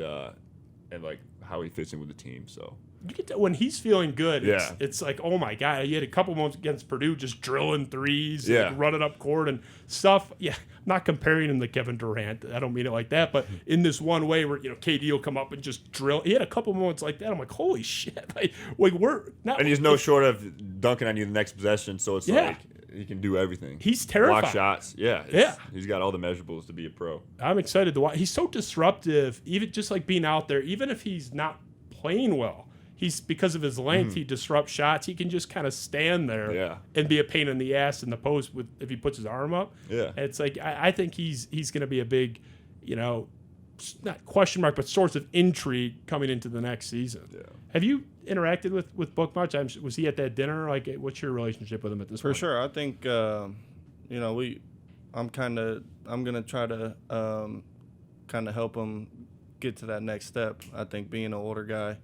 like how he fits in with the team. So you get that when he's feeling good, it's like, oh my God, he had a couple moments against Purdue just drilling threes, like running up court and stuff. Yeah, I'm not comparing him to Kevin Durant. I don't mean it like that, but in this one way where, KD will come up and just drill. He had a couple moments like that. I'm like, holy shit. Like we're not. And he's no short of dunking on you the next possession, so it's like he can do everything. He's terrifying. Block shots. He's got all the measurables to be a pro. I'm excited to watch. He's so disruptive, even just like being out there, even if he's not playing well. Because of his length, he disrupts shots. He can just kind of stand there and be a pain in the ass in the post if he puts his arm up. Yeah. And it's like I think he's going to be a big, not question mark, but source of intrigue coming into the next season. Yeah. Have you interacted with Book much? Was he at that dinner? Like, what's your relationship with him at this point? For sure. I think, I'm gonna try to kind of help him get to that next step. I think being an older guy.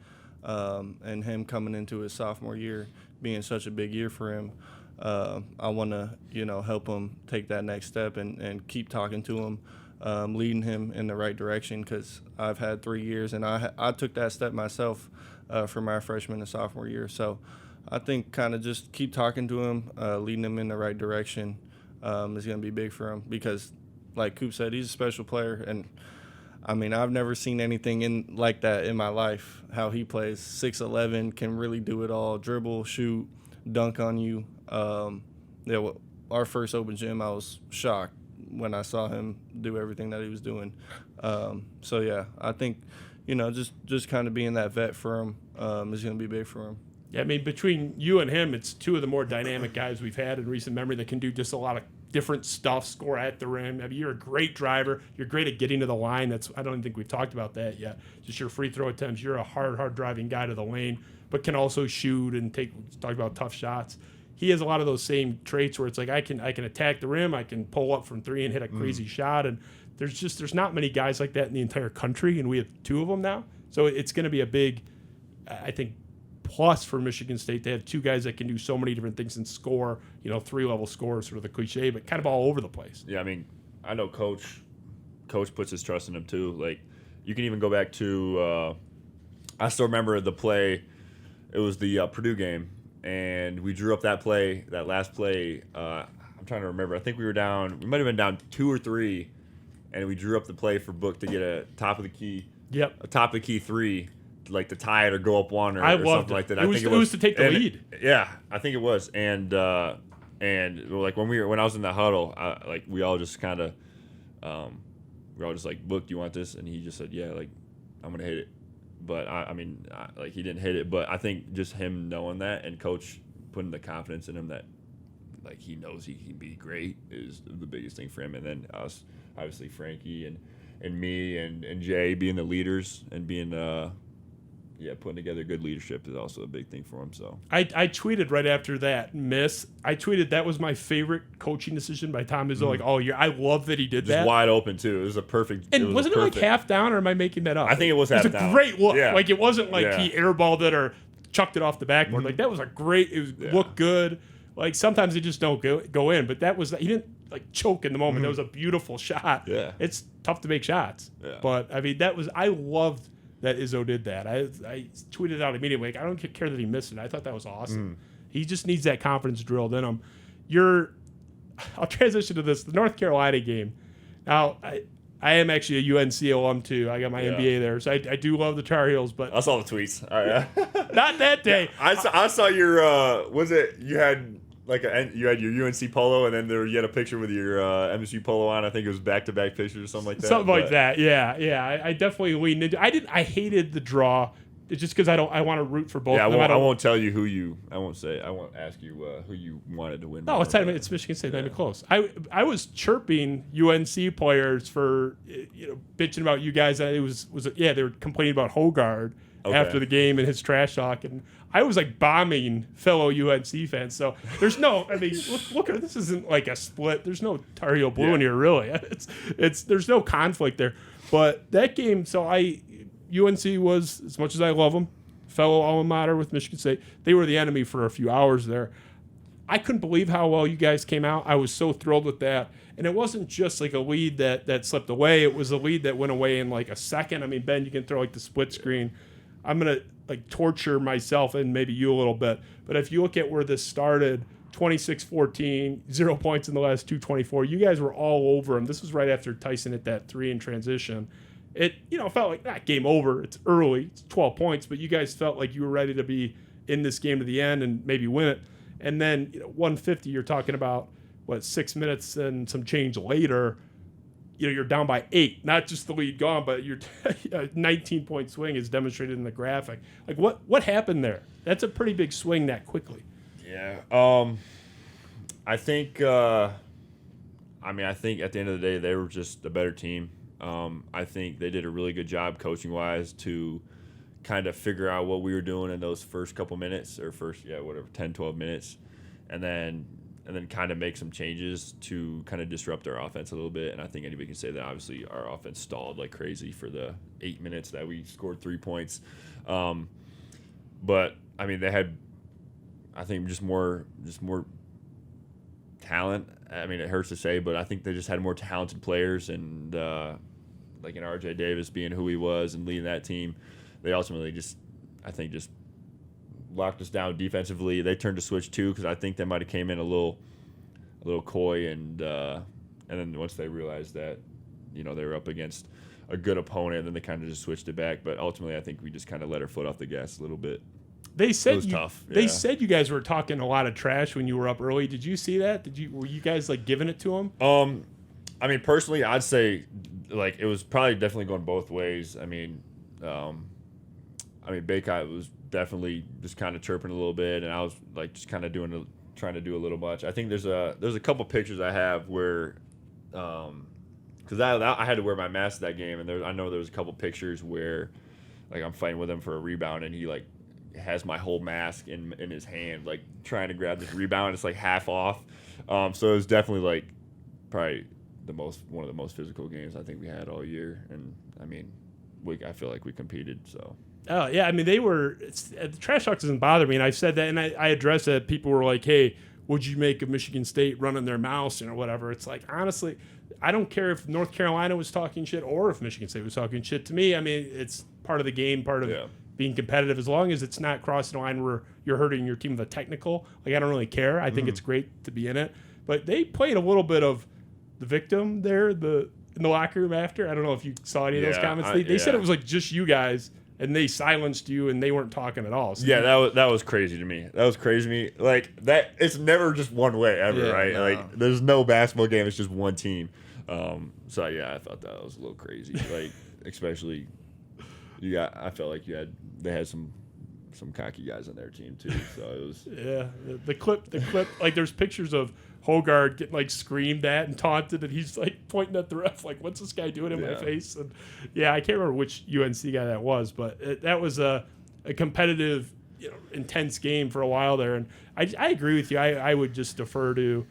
And him coming into his sophomore year being such a big year for him, I want to, help him take that next step and keep talking to him, leading him in the right direction, because I've had 3 years and I took that step myself for my freshman and sophomore year. So I think kind of just keep talking to him, leading him in the right direction, is going to be big for him because, like Coop said, he's a special player. And, I mean, I've never seen anything like that in my life, how he plays. 6'11", can really do it all, dribble, shoot, dunk on you. Our first open gym, I was shocked when I saw him do everything that he was doing. So, yeah, I think, just kind of being that vet for him is going to be big for him. Yeah, I mean, between you and him, it's two of the more dynamic guys we've had in recent memory that can do just a lot of different stuff, score at the rim. I mean, you're a great driver. You're great at getting to the line. I don't think we've talked about that yet. Just your free throw attempts. You're a hard driving guy to the lane, but can also shoot and talk about tough shots. He has a lot of those same traits where it's like I can attack the rim, I can pull up from three and hit a crazy shot, and there's not many guys like that in the entire country, and we have two of them now. So it's going to be a big, I think, plus for Michigan State to have two guys that can do so many different things and score, 3-level scores, sort of the cliche, but kind of all over the place. Yeah, I mean, I know Coach puts his trust in him too. Like, you can even go back to, I still remember the play. It was the Purdue game, and we drew up that last play. I'm trying to remember. I think we might have been down 2 or 3, and we drew up the play for Book to get a top of the key three. Like to tie it or go up one or something like that. It was to take the lead. Yeah, I think it was. And like when I was in the huddle, we all just kind of, we were all just like, Book, do you want this? And he just said, yeah, like I'm gonna hit it. But he didn't hit it. But I think just him knowing that and Coach putting the confidence in him that like he knows he can be great is the biggest thing for him. And then us, obviously Frankie and me and Jay being the leaders and being putting together good leadership is also a big thing for him. So I tweeted right after that miss. I tweeted that was my favorite coaching decision by Tom Izzo like all year. I love that he did just that. Wide open too. It was a perfect. And wasn't it like half down, or am I making that up? I think it was half down. It was a great look. Yeah. Like it wasn't like he airballed it or chucked it off the backboard. Like that was a great. It looked good. Like sometimes they just don't go in, but that was he didn't like choke in the moment. That was a beautiful shot. Yeah, it's tough to make shots. Yeah. But I mean I loved that Izzo did that. I tweeted out immediately. Like, I don't care that he missed it. I thought that was awesome. He just needs that confidence drilled in him. I'll transition to this. The North Carolina game. Now, I am actually a UNC alum too. I got my MBA there, so I do love the Tar Heels. But I saw the tweets. Not that day. I saw your. Was it you had you had your UNC polo, and then you had a picture with your MSU polo on. I think it was back-to-back pictures or something like that. Something like that. Yeah. I definitely leaned into. I hated the draw. It's just because I want to root for both. Yeah, I won't tell you who you. I won't ask you who you wanted to win. No, it's Michigan State. Not even close. I was chirping UNC players for bitching about you guys. It was they were complaining about Hogard after the game and his trash talk, and I was like bombing fellow UNC fans. So there's no. I mean, look at this. Isn't like a split. There's no Tar Heel blue in here really. There's no conflict there. But that game, UNC was, as much as I love them, fellow alma mater with Michigan State, they were the enemy for a few hours there. I couldn't believe how well you guys came out. I was so thrilled with that. And it wasn't just like a lead that slipped away. It was a lead that went away in like a second. I mean, Ben, you can throw like the split screen. I'm going to like torture myself and maybe you a little bit. But if you look at where this started, 26-14, 0 points in the last 224, you guys were all over them. This was right after Tyson hit that 3 in transition. It felt like not game over. It's early. It's 12 points, but you guys felt like you were ready to be in this game to the end and maybe win it. And then 150, you're talking about 6 minutes and some change later. You're down by 8. Not just the lead gone, but your 19-point swing is demonstrated in the graphic. Like what happened there? That's a pretty big swing that quickly. Yeah. I think. I think at the end of the day they were just a better team. I think they did a really good job coaching-wise to kind of figure out what we were doing in those first couple minutes or 10, 12 minutes, and then kind of make some changes to kind of disrupt our offense a little bit. And I think anybody can say that obviously our offense stalled like crazy for the 8 minutes that we scored 3 points. But I mean, they had, I think, just more talent. I mean, it hurts to say, but I think they just had more talented players, and like in RJ Davis being who he was and leading that team, they ultimately just locked us down defensively. They turned to switch too because I think they might have came in a little little coy, and then once they realized that, you know, they were up against a good opponent, then they kind of just switched it back. But ultimately, I think we just kind of let our foot off the gas a little bit. They said it was tough. They said you guys were talking a lot of trash when you were up early. Did you see that? Were you guys like giving it to them? I mean, personally, I'd say like it was probably definitely going both ways. I mean, Baycott was definitely just kind of chirping a little bit, and I was like just kind of trying to do a little much. I think there's a couple pictures I have where, because I had to wear my mask that game, and I know there was a couple pictures where, like, I'm fighting with him for a rebound, and he like has my whole mask in his hand, like trying to grab this rebound. It's like half off. So it was definitely like probably one of the most physical games I think we had all year, and I mean, I feel like we competed. So. Oh yeah, I mean the trash talk doesn't bother me, and I said that, and I addressed that. People were like, "Hey, would you make of Michigan State running their mouths or whatever?" It's like, honestly, I don't care if North Carolina was talking shit or if Michigan State was talking shit. To me, I mean, it's part of the game, part of being competitive. As long as it's not crossing the line where you're hurting your team with a technical, like, I don't really care. I think it's great to be in it. But they played a little bit of the victim there in the locker room after. I don't know if you saw any of those comments. They said it was like just you guys, and they silenced you, and they weren't talking at all. So yeah, that was crazy to me. That was crazy to me. Like, that, it's never just one way ever, right? No. Like, there's no basketball game. It's just one team. So yeah, I thought that was a little crazy. Like, especially I felt like they had some cocky guys on their team too. So it was the clip. Like, there's pictures of Hogard getting like screamed at and taunted, and he's like pointing at the ref, like, "What's this guy doing in my face?" And I can't remember which UNC guy that was, but that was a competitive, intense game for a while there. And I agree with you. I would just defer to,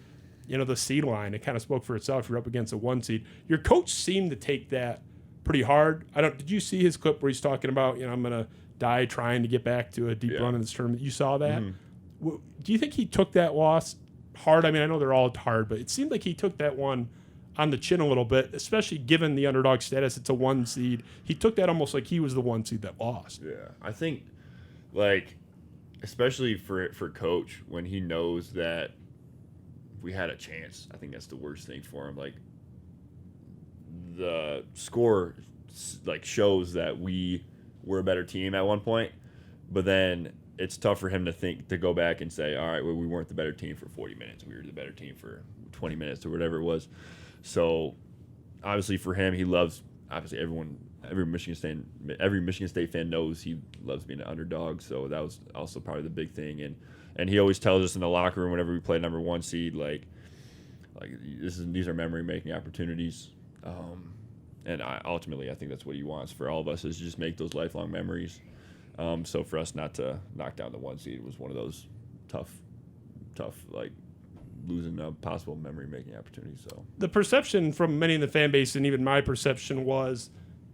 the seed line. It kind of spoke for itself. You're up against a 1 seed. Your coach seemed to take that pretty hard. Did you see his clip where he's talking about, I'm gonna die trying to get back to a deep run in this tournament? You saw that? Mm-hmm. Do you think he took that loss hard? I mean, I know they're all hard, but it seemed like he took that one on the chin a little bit, especially given the underdog status. It's a 1 seed. He took that almost like he was the 1 seed that lost. Yeah, I think, like, especially for Coach, when he knows that we had a chance, I think that's the worst thing for him. Like, the score like shows that we were a better team at one point, but then it's tough for him to go back and say, all right, well, we weren't the better team for 40 minutes. We were the better team for 20 minutes or whatever it was. So obviously for him, he loves, obviously every Michigan State fan knows he loves being an underdog. So that was also probably the big thing. And he always tells us in the locker room whenever we play number 1 seed, like these are memory making opportunities. And ultimately, I think that's what he wants for all of us, is just make those lifelong memories. So for us not to knock down the 1 seed was one of those tough, like, losing a possible memory-making opportunity. So the perception from many in the fan base, and even my perception, was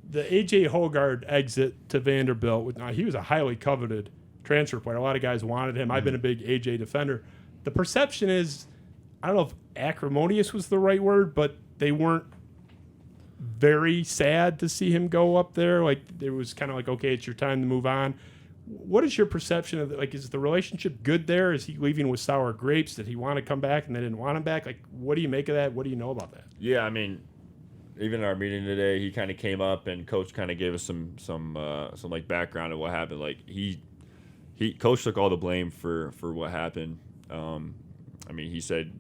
the A.J. Hogard exit to Vanderbilt. He was a highly coveted transfer player. A lot of guys wanted him. Mm-hmm. I've been a big A.J. defender. The perception is, I don't know if acrimonious was the right word, but they weren't very sad to see him go up there. Like, it was kind of like, okay, it's your time to move on. What is your perception of like, is the relationship good there? Is he leaving with sour grapes? Did he want to come back and they didn't want him back? Like, what do you make of that? What do you know about that? Yeah, I mean, even in our meeting today, he kind of came up and Coach kind of gave us some like background of what happened. Like, Coach took all the blame for what happened. I mean, he said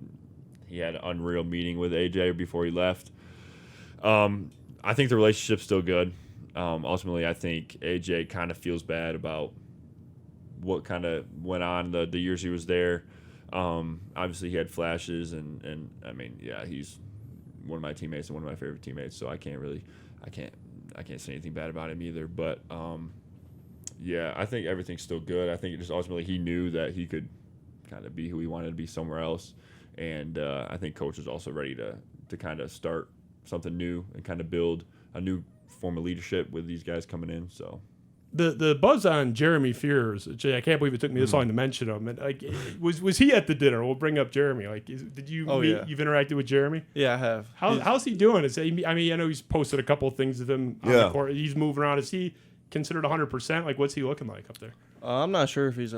he had an unreal meeting with AJ before he left. I think the relationship's still good. Ultimately, I think AJ kind of feels bad about what kind of went on the years he was there. Obviously, he had flashes, and I mean, yeah, he's one of my teammates and one of my favorite teammates. So I can't say anything bad about him either. But yeah, I think everything's still good. I think just ultimately he knew that he could kind of be who he wanted to be somewhere else, and I think Coach is also ready to kind of start something new and kind of build a new form of leadership with these guys coming in. So the buzz on Jeremy Fears, I can't believe it took me this long to mention him. And like, was he at the dinner? We'll bring up Jeremy. Like, did you meet? Yeah. You've interacted with Jeremy? Yeah, I have. How's he doing? I mean, I know he's posted a couple of things of him on the court. He's moving around. Is he considered 100%? Like, what's he looking like up there? I'm not sure if is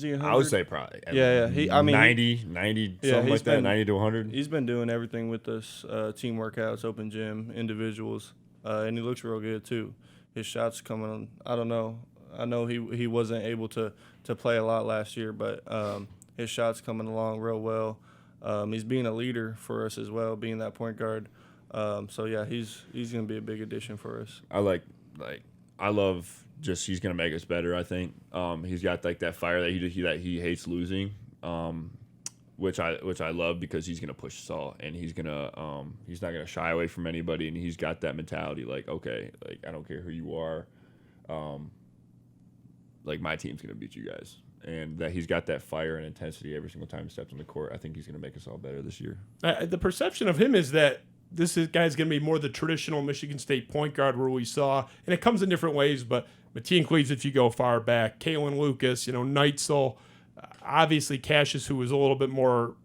he 100? I would say probably. Yeah. 90, yeah, something he's like that, been- 90 to 100. He's been doing everything with us, team workouts, open gym, individuals, and he looks real good too. His shots coming, I don't know. I know he wasn't able to play a lot last year, but his shots coming along real well. He's being a leader for us as well, being that point guard. So yeah, he's going to be a big addition for us. I love just he's gonna make us better. I think he's got like that fire that he hates losing, which I love because he's gonna push us all and he's not gonna shy away from anybody, and he's got that mentality like, okay, like I don't care who you are, like my team's gonna beat you guys, and that he's got that fire and intensity every single time he steps on the court. I think he's gonna make us all better this year. The perception of him is that guy's going to be more the traditional Michigan State point guard where we saw, and it comes in different ways, but Mateen Cleaves, if you go far back, Kalen Lucas, Neitzel, obviously Cassius, who was a little bit more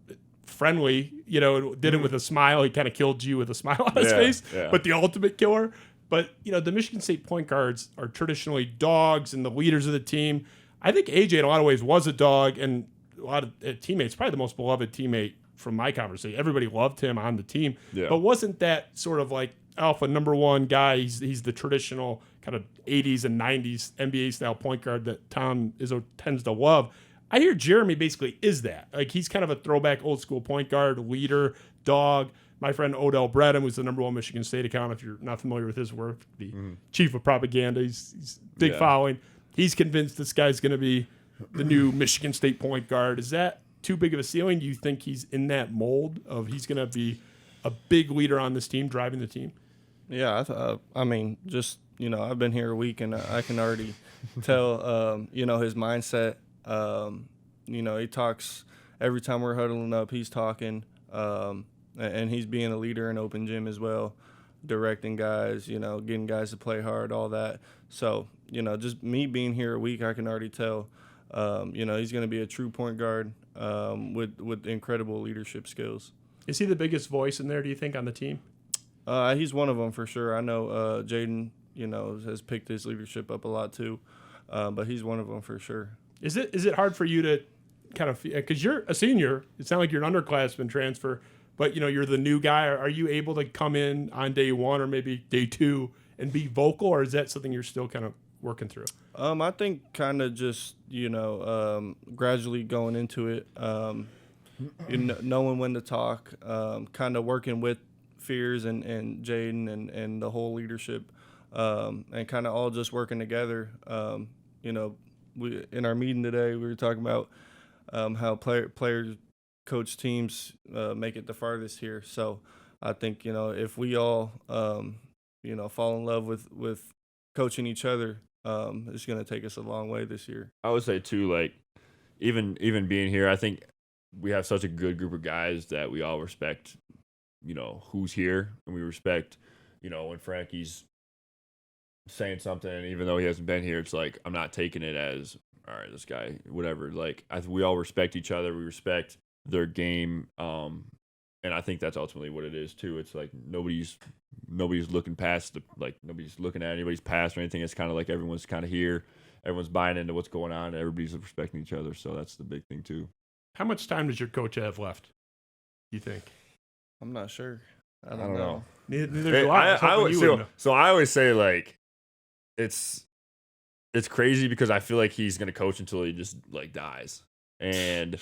friendly, did it with a smile. He kind of killed you with a smile on his face, but the ultimate killer. But, the Michigan State point guards are traditionally dogs and the leaders of the team. I think AJ in a lot of ways was a dog, and a lot of teammates, probably the most beloved teammate from my conversation. Everybody loved him on the team, but wasn't that sort of like alpha number one guy? He's the traditional kind of 80s and 90s NBA style point guard that Tom Izzo tends to love. I hear Jeremy basically is that. Like he's kind of a throwback old school point guard, leader, dog. My friend Odell Bredham, who's the number one Michigan State account, if you're not familiar with his work, the chief of propaganda, he's big following. He's convinced this guy's going to be the new Michigan State point guard. Is that too big of a ceiling? Do you think he's in that mold of he's going to be a big leader on this team, driving the team? Yeah, I mean, just I've been here a week and I can already tell, his mindset. He talks every time we're huddling up. He's talking, and he's being a leader in open gym as well, directing guys. Getting guys to play hard, all that. So just me being here a week, I can already tell. He's going to be a true point guard with incredible leadership skills. Is he the biggest voice in there, do you think, on the team? He's one of them for sure. I know Jaden, has picked his leadership up a lot too, but he's one of them for sure. Is it hard for you to kind of, because you're a senior, it's not like you're an underclassman transfer, but you're the new guy. Are you able to come in on day one or maybe day two and be vocal, or is that something you're still kind of working through? I think kind of just gradually going into it, knowing when to talk, kind of working with Fears and Jaden and the whole leadership, and kind of all just working together. We in our meeting today we were talking about how players coach teams make it the farthest here. So I think if we all fall in love with coaching each other, it's going to take us a long way this year. I would say too, like even being here, I think we have such a good group of guys that we all respect, who's here, and we respect, when Frankie's saying something, even though he hasn't been here, it's like I'm not taking it as all right, this guy, whatever. Like we all respect each other, we respect their game, and I think that's ultimately what it is too. It's like nobody's looking past nobody's looking at anybody's past or anything. It's kind of like everyone's kind of here, everyone's buying into what's going on, and everybody's respecting each other. So that's the big thing too. How much time does your coach have left, you think? I'm not sure. I don't know. Neither do I. So I always say like it's crazy because I feel like he's gonna coach until he just like dies, and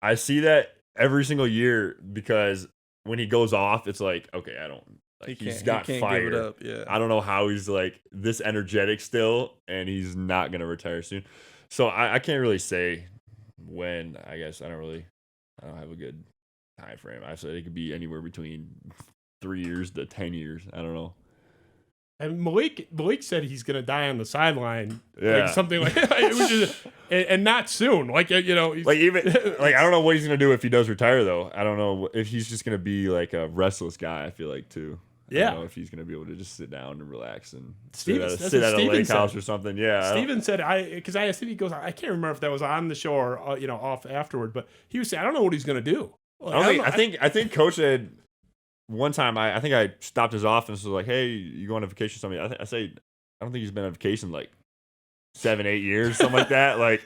I see that every single year because when he goes off, it's like okay, I don't. Like he's got fire. Give it up. Yeah. I don't know how he's like this energetic still, and he's not gonna retire soon. So I can't really say when. I guess I don't have a good time frame. I said it could be anywhere between 3 years to 10 years. I don't know. And Malik said he's gonna die on the sideline, yeah, like something like it was just, and not soon. Like he's, like even like I don't know what he's gonna do if he does retire though. I don't know if he's just gonna be like a restless guy. I feel like too. I don't know if he's gonna be able to just sit down and relax and sit at a lake house or something. Yeah. Steven said because I asked him, he goes, I can't remember if that was on the show or off afterward, but he was saying I don't know what he's gonna do. I think Coach said. One time, I think I stopped his office and was like, "Hey, you going on vacation?" Something. I don't think he's been on vacation like 7-8 years, something like that. Like,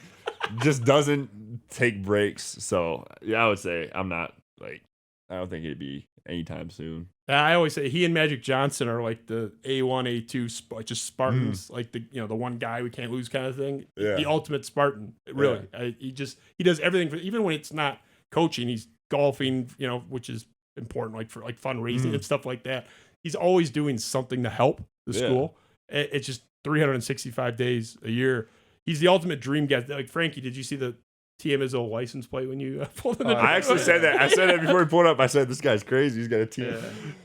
just doesn't take breaks. So yeah, I would say I don't think it'd be anytime soon. I always say he and Magic Johnson are like the A1, A2, just Spartans, like the one guy we can't lose kind of thing. Yeah. The ultimate Spartan, really. He does everything even when it's not coaching. He's golfing, which is important, like for like fundraising and stuff like that. He's always doing something to help the school. It's just 365 days a year. He's the ultimate dream guy. Like Frankie, did you see the TMSO license plate when you pulled it in? I actually said that. I said that before he pulled up. I said, this guy's crazy. He's got a team.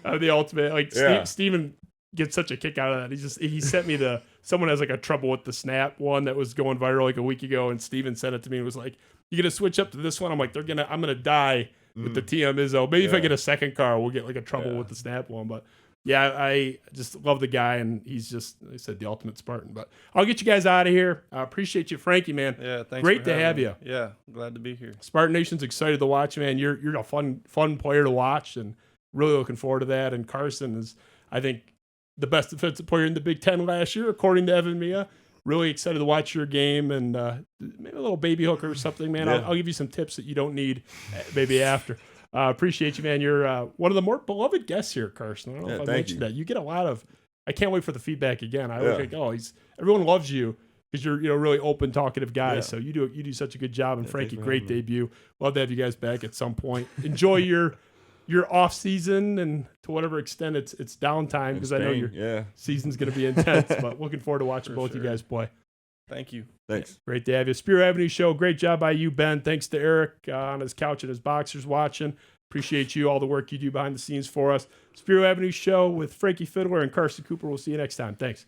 The ultimate. Like Steven gets such a kick out of that. He sent me someone has like a trouble with the snap one that was going viral like a week ago, and Steven sent it to me and was like, "You gonna switch up to this one?" I'm like, I'm gonna die with the TMSO. Maybe if I get a second car, we'll get like a trouble with the snap one. But yeah, I just love the guy, and he's just, I said, the ultimate Spartan. But I'll get you guys out of here. I appreciate you, Frankie, man. Yeah, thanks. Great to have you. Yeah, glad to be here. Spartan Nation's excited to watch, man. You're a fun player to watch, and really looking forward to that. And Carson is, I think, the best defensive player in the Big Ten last year, according to Evan Mia. Really excited to watch your game, and maybe a little baby hooker or something, man. Yeah. I'll give you some tips that you don't need maybe after. Appreciate you, man. You're one of the more beloved guests here, Carson. I don't know if I mentioned that. You get a lot of. I can't wait for the feedback again. I was like, everyone loves you because you're really open, talkative guy. So you do such a good job. And Frankie, great debut. Love to have you guys back at some point. Enjoy your off season, and to whatever extent it's downtime, because I know your season's going to be intense. But looking forward to watching both you guys play. Thank you. Thanks. Great to have you. Spiro Avenue Show. Great job by you, Ben. Thanks to Eric on his couch and his boxers watching. Appreciate you, all the work you do behind the scenes for us. Spiro Avenue Show with Frankie Fidler and Carson Cooper. We'll see you next time. Thanks.